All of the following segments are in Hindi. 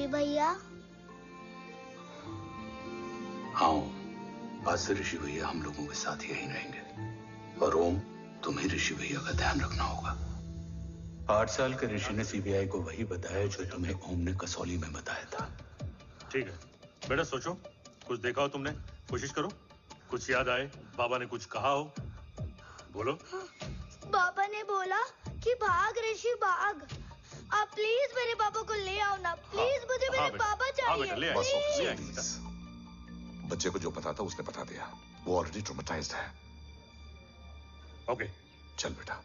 ऋषि भैया? हाँ, आज से ऋषि भैया हम लोगों के साथ यहीं रहेंगे। और ओम, तुम्हें ऋषि भैया का ध्यान रखना होगा। 8 साल के ऋषि ने सीबीआई को वही बताया जो तुम्हें ओम ने कसौली में बताया था। ठीक है बेटा, सोचो, कुछ देखा हो तुमने, कोशिश करो, कुछ याद आए, बाबा ने कुछ कहा हो, बोलो। बाबा ने बोला कि भाग ऋषि भाग। आप प्लीज मेरे पापा को ले आओ ना, प्लीज। मुझे मेरे पापा चाहिए। ले प्लीज। बच्चे को जो पता था उसने बता दिया। वो ऑलरेडी ट्रॉमेटाइज्ड है। ओके, चल बेटा,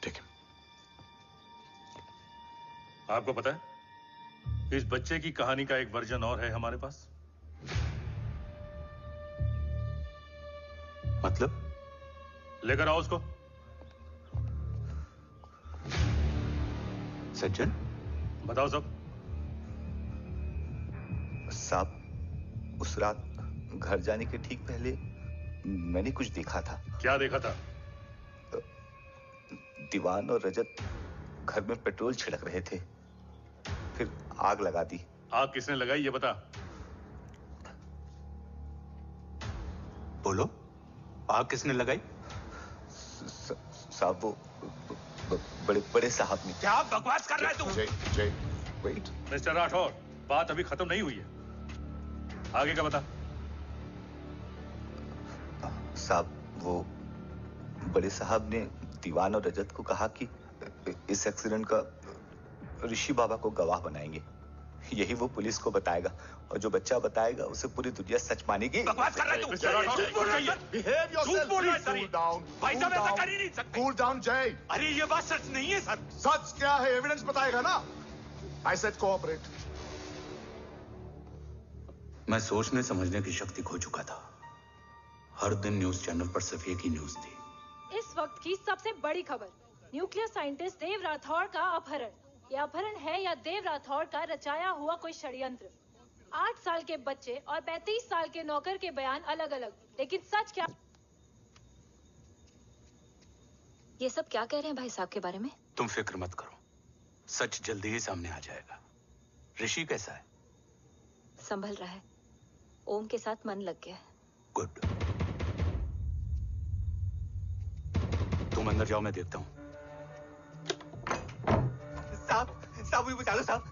ठीक है। आपको पता है, इस बच्चे की कहानी का एक वर्जन और है हमारे पास। मतलब? लेकर आओ उसको। सज्जन, बताओ सब। साहब, उस रात घर जाने के ठीक पहले मैंने कुछ देखा था। क्या देखा था? दीवान और रजत घर में पेट्रोल छिड़क रहे थे, फिर आग लगा दी। आग किसने लगाई ये बता। बोलो, आग किसने लगाई? साहब, वो बड़े बड़े साहब ने। क्या बकवास कर रहा है तू? जय, वेट। मिस्टर राठौर, बात अभी खत्म नहीं हुई है, आगे का बता। साहब, वो बड़े साहब ने दीवान और रजत को कहा कि इस एक्सीडेंट का ऋषि बाबा को गवाह बनाएंगे। यही वो पुलिस को बताएगा, और जो बच्चा बताएगा उसे पूरी दुनिया सच मानेगी। बकवास कर रहा है तू? झूठ बोल रही है। Behave yourself, झूठ बोल रहा है please, सर। cool down, भाई cool साहब ऐसा down. कर ही नहीं सकते। Cool down, जय। अरे ये बात सच नहीं है सर। सच क्या है? एविडेंस बताएगा ना। I said cooperate. मैं सोचने समझने की शक्ति खो चुका था। हर दिन न्यूज चैनल पर सिर्फ एक ही न्यूज थी। इस वक्त की सबसे बड़ी खबर, न्यूक्लियर साइंटिस्ट देव राठौड़ का अपहरण। यह अपहरण है या देव राठौड़ का रचाया हुआ कोई षड्यंत्र? 8 साल के बच्चे और 35 साल के नौकर के बयान अलग अलग, लेकिन सच क्या? ये सब क्या कह रहे हैं भाई साहब के बारे में? तुम फिक्र मत करो, सच जल्दी ही सामने आ जाएगा। ऋषि कैसा है? संभल रहा है। ओम के साथ मन लग गया है। गुड। तुम अंदर जाओ, मैं देखता हूँ। साहब, मुझे बचा लो साहब।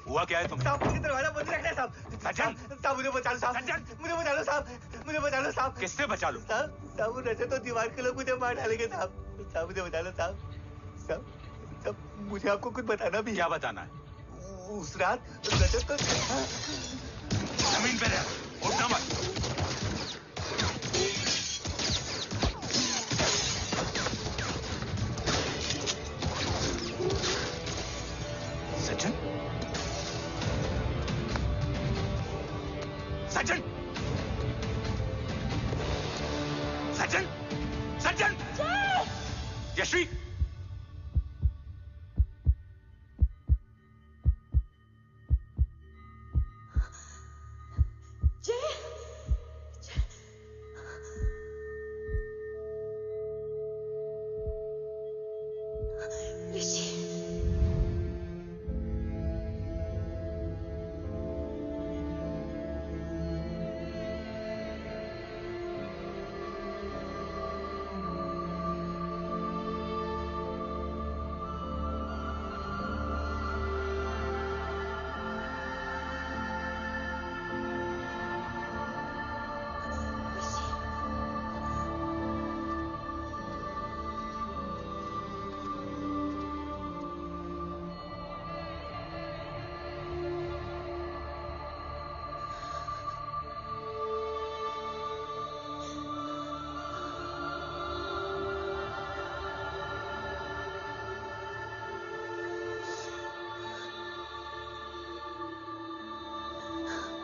हुआ क्या है तुम्हें? साहब, मुझे दरवाजा बंद रखना है साहब। सज्जन, साहब मुझे बचा लो साहब। सज्जन, मुझे बचा लो साहब। मुझे बचा लो साहब। किससे बचा लो? साहब वो रजत तो दीवार के लोग मुझे मार डालेंगे साहब। साहब मुझे बचा लो साहब। साहब मुझे आपको कुछ बताना भी। क्या बताना है? उस रात रजत तो जमीन पे रह, उठना मत। सज्जन, सज्जन, सज्जन, सज्जन, यश्वी,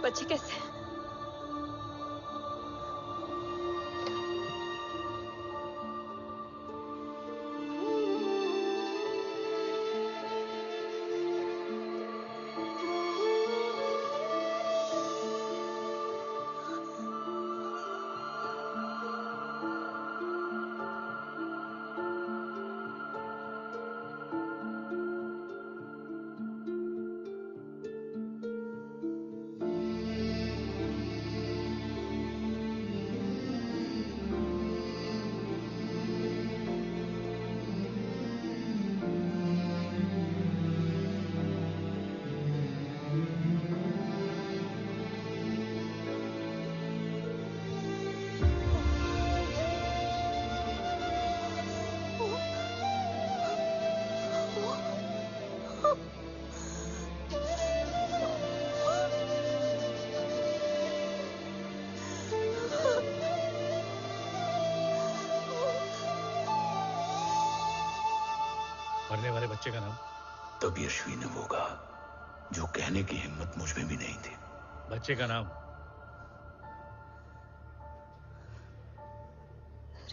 बच्चे कैसे हैं? मरने वाले बच्चे का नाम? तब यशवी ने वो कहा जो कहने की हिम्मत मुझ में भी नहीं थी। बच्चे का नाम?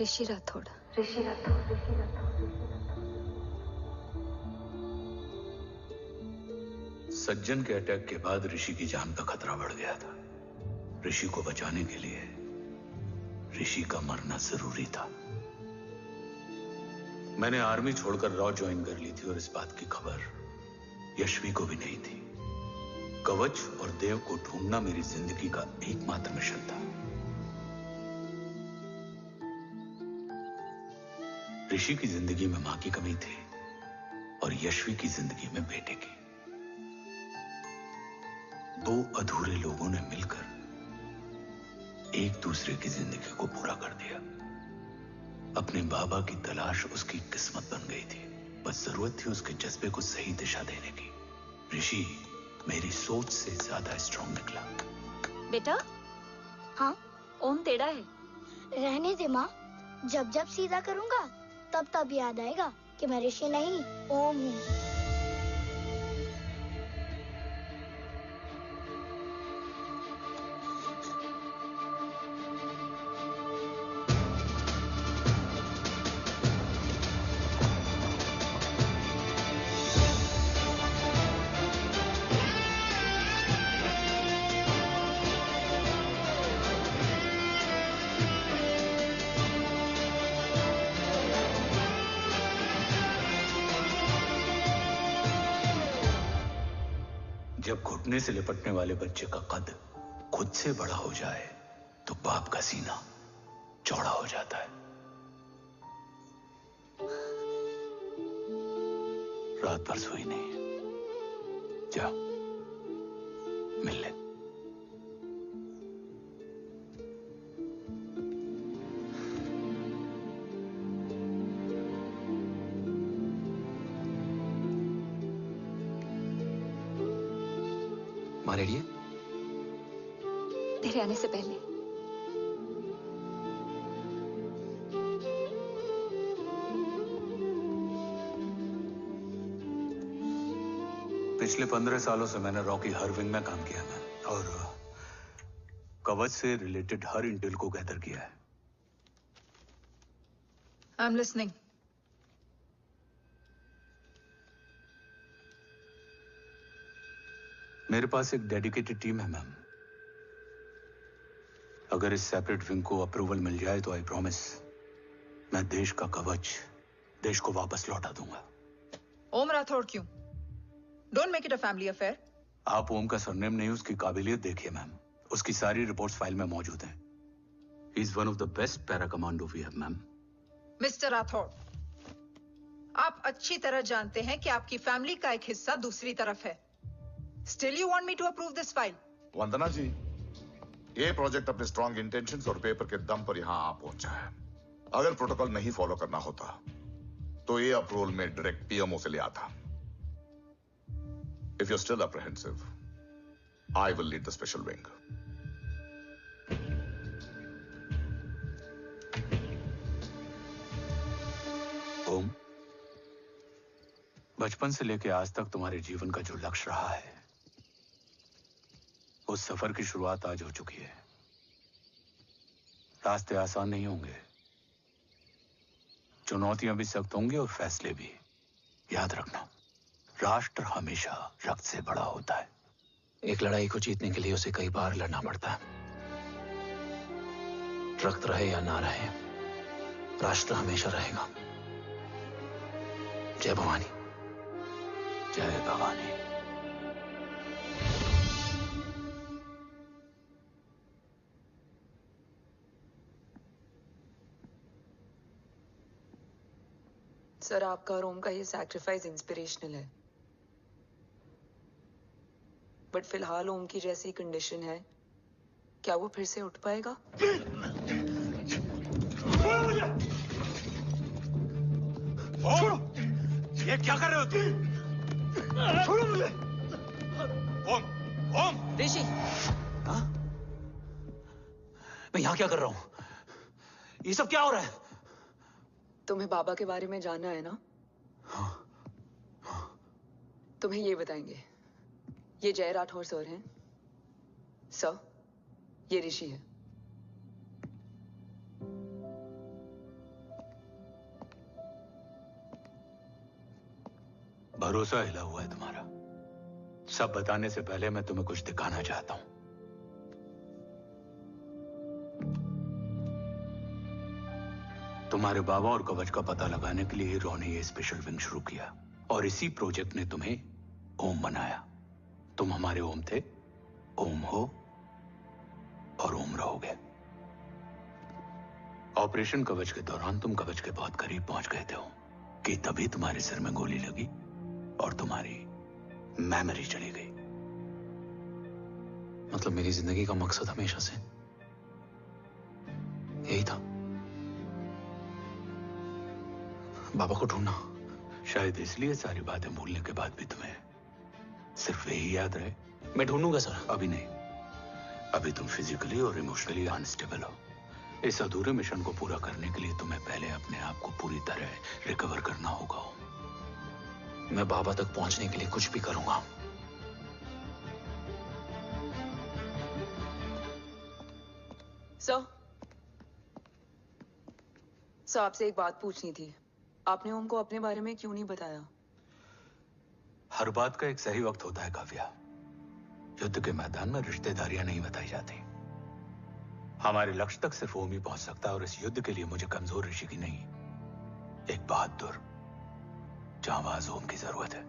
ऋषि राठौड़। सज्जन के अटैक के बाद ऋषि की जान का खतरा बढ़ गया था। ऋषि को बचाने के लिए ऋषि का मरना जरूरी था। मैंने आर्मी छोड़कर रॉ ज्वाइन कर ली थी और इस बात की खबर यशवी को भी नहीं थी। कवच और देव को ढूंढना मेरी जिंदगी का एकमात्र मिशन था। ऋषि की जिंदगी में मां की कमी थी और यशवी की जिंदगी में बेटे की। दो अधूरे लोगों ने मिलकर एक दूसरे की जिंदगी को पूरा कर दिया। अपने बाबा की तलाश उसकी किस्मत बन गई थी। बस जरूरत थी उसके जज्बे को सही दिशा देने की। ऋषि मेरी सोच से ज्यादा स्ट्रांग निकला। बेटा। हाँ? ओम टेढ़ा है। रहने दे माँ, जब जब सीधा करूंगा तब तब याद आएगा कि मैं ऋषि नहीं ओम हूँ। जब घुटने से लिपटने वाले बच्चे का कद खुद से बड़ा हो जाए तो बाप का सीना चौड़ा हो जाता है। रात भर सोई नहीं। जा मिल ले। माँ रेडी है? तेरे आने से पहले। पिछले 15 सालों से मैंने रॉ की हर विंग में काम किया है और कवच से रिलेटेड हर इंटेल को गैदर किया है। I am listening. मेरे पास एक डेडिकेटेड टीम है मैम। अगर इस सेपरेट विंग को अप्रूवल मिल जाए तो आई प्रॉमिस मैं देश का कवच देश को वापस लौटा दूंगा। ओम राठौड़ क्यों? Don't make it a family affair. आप ओम का सरनेम नहीं, उसकी काबिलियत देखिए मैम। उसकी सारी रिपोर्ट्स फाइल में मौजूद हैं। He is one of the best para commando we have ma'am. Mister Rathore, आप अच्छी तरह जानते हैं कि आपकी फैमिली का एक हिस्सा दूसरी तरफ है। Still you want me to approve this file? वंदना जी, ये प्रोजेक्ट अपने स्ट्रॉन्ग इंटेंशंस और पेपर के दम पर यहां आ पहुंचा है। अगर प्रोटोकॉल नहीं फॉलो करना होता तो ये अप्रूवल में डायरेक्ट पीएमओ से ले आता। If you are still apprehensive, I will lead the special wing. Om, बचपन से लेकर आज तक तुम्हारे जीवन का जो लक्ष्य रहा है उस सफर की शुरुआत आज हो चुकी है। रास्ते आसान नहीं होंगे, चुनौतियां भी सख्त होंगी और फैसले भी। याद रखना, राष्ट्र हमेशा रक्त से बड़ा होता है। एक लड़ाई को जीतने के लिए उसे कई बार लड़ना पड़ता है। रक्त रहे या ना रहे, राष्ट्र हमेशा रहेगा। जय भवानी। जय भवानी। सर, आपका और ओम का ये सैक्रिफाइस इंस्पिरेशनल है, बट फिलहाल ओम की जैसी कंडीशन है, क्या वो फिर से उठ पाएगा? छोड़ो! ये क्या कर रहे हो तुम? छोड़ो मुझे! ओम! ओम! ऋषि! हाँ? मैं यहाँ क्या कर रहा हूँ? ये सब क्या हो रहा है? तुम्हें बाबा के बारे में जानना है ना? हाँ। तुम्हें ये बताएंगे। ये जय राठौर सर हैं। सर, ये ऋषि है। भरोसा हिला हुआ है तुम्हारा। सब बताने से पहले मैं तुम्हें कुछ दिखाना चाहता हूं। तुम्हारे बाबा और कवच का पता लगाने के लिए हीरो ने ये स्पेशल विंग शुरू किया और इसी प्रोजेक्ट ने तुम्हें ओम बनाया। तुम हमारे ओम थे, ओम हो और ओम रहोगे। ऑपरेशन कवच के दौरान तुम कवच के बहुत करीब पहुंच गए थे कि तभी तुम्हारे सिर में गोली लगी और तुम्हारी मेमोरी चली गई। मतलब मेरी जिंदगी का मकसद हमेशा से यही था, बाबा को ढूंढना। शायद इसलिए सारी बातें भूलने के बाद भी तुम्हें सिर्फ यही याद रहे। मैं ढूंढूंगा सर। अभी नहीं, अभी तुम फिजिकली और इमोशनली अनस्टेबल हो। इस अधूरे मिशन को पूरा करने के लिए तुम्हें पहले अपने आप को पूरी तरह रिकवर करना होगा। मैं बाबा तक पहुंचने के लिए कुछ भी करूंगा। सर, आपसे एक बात पूछनी थी। आपने ओम को अपने बारे में क्यों नहीं बताया? हर बात का एक सही वक्त होता है काव्या। युद्ध के मैदान में रिश्तेदारियां नहीं बताई जाती। हमारे लक्ष्य तक सिर्फ ओम ही पहुंच सकता है और इस युद्ध के लिए मुझे कमजोर ऋषि की नहीं, एक बहादुर जांबाज ओम की जरूरत है।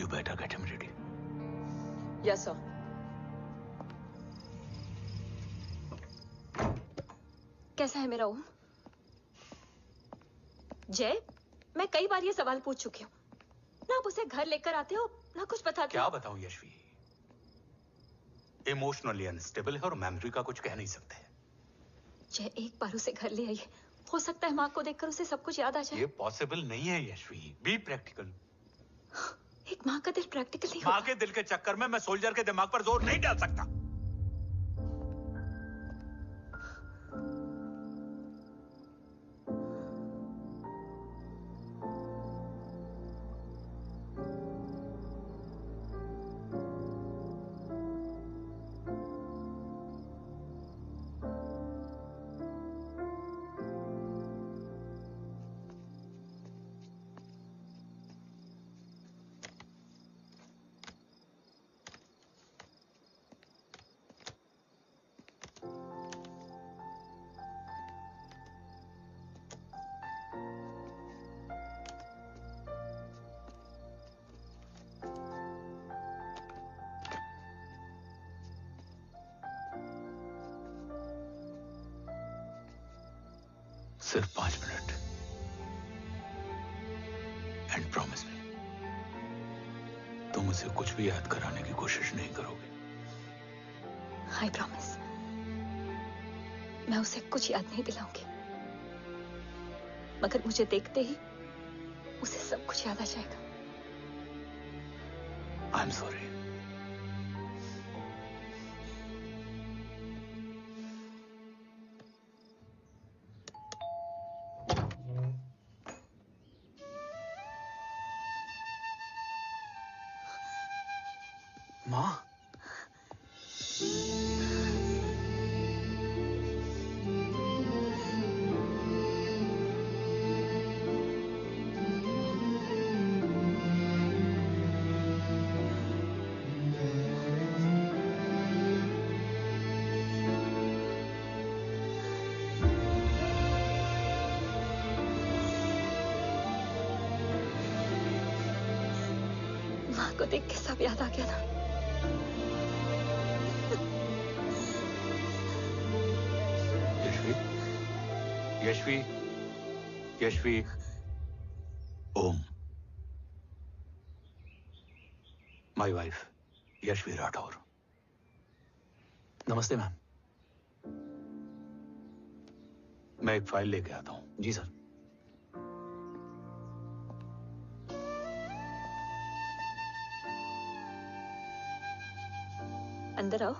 You better get him ready. Yes sir. कैसा है मेरा ओम? जय, मैं कई बार ये सवाल पूछ चुकी हूँ। ना आप उसे घर लेकर आते हो, ना कुछ बताते क्या हो। बताऊं यशवी? इमोशनली अनस्टेबल है और मेमोरी का कुछ कह नहीं सकते। जय, एक बार उसे घर ले आइए। हो सकता है माँ को देखकर उसे सब कुछ याद आ जाए। ये पॉसिबल नहीं है यशवी। Be practical. एक माँ का दिल प्रैक्टिकल नहीं माँ के दिल के चक्कर में मैं सोल्जर के दिमाग पर जोर नहीं डाल सकता। सिर्फ 5 मिनट। एंड प्रॉमिस मी, तुम उसे कुछ भी याद कराने की कोशिश नहीं करोगे। I promise. मैं उसे कुछ याद नहीं दिलाऊंगी, मगर मुझे देखते ही उसे सब कुछ याद आ जाएगा। I am sorry. माँ, माँ को देख के सब याद आ गया ना। Yashvi, Yashvi, Om, my wife Yashvi Rathore. नमस्ते मैम। मैं एक फाइल लेके आता हूं। जी सर। अंदर आओ।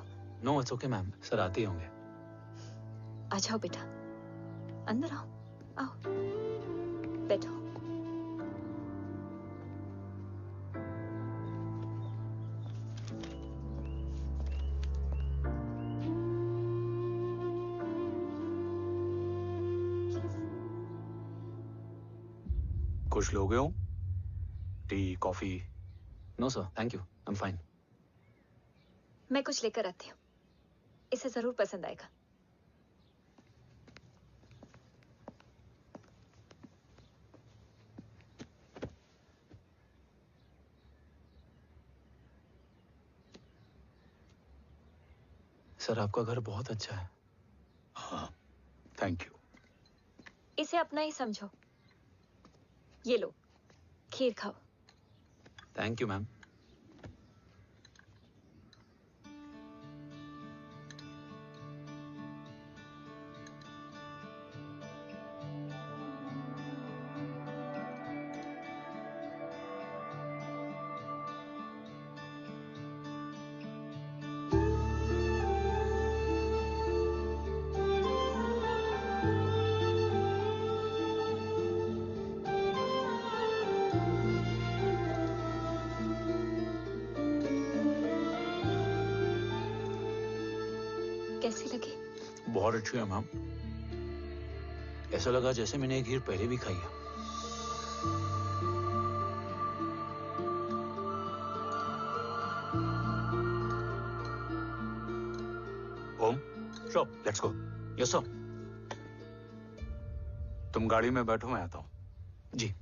No it's okay ma'am, sir आते ही होंगे। आ जाओ बेटा, अंदर आओ। आओ, बैठो। कुछ लोगे हो? Tea, coffee? No sir, thank you, I am fine. मैं कुछ लेकर आती हूँ, इसे जरूर पसंद आएगा। सर आपका घर बहुत अच्छा है। हाँ, थैंक यू। इसे अपना ही समझो। ये लो, खीर खाओ। Thank you ma'am. कैसी लगी? बहुत अच्छी है मैम। ऐसा लगा जैसे मैंने एक खीर पहले भी खाई है। Om, sure, let's go. Yes sir. तुम गाड़ी में बैठो, मैं आता हूँ। जी।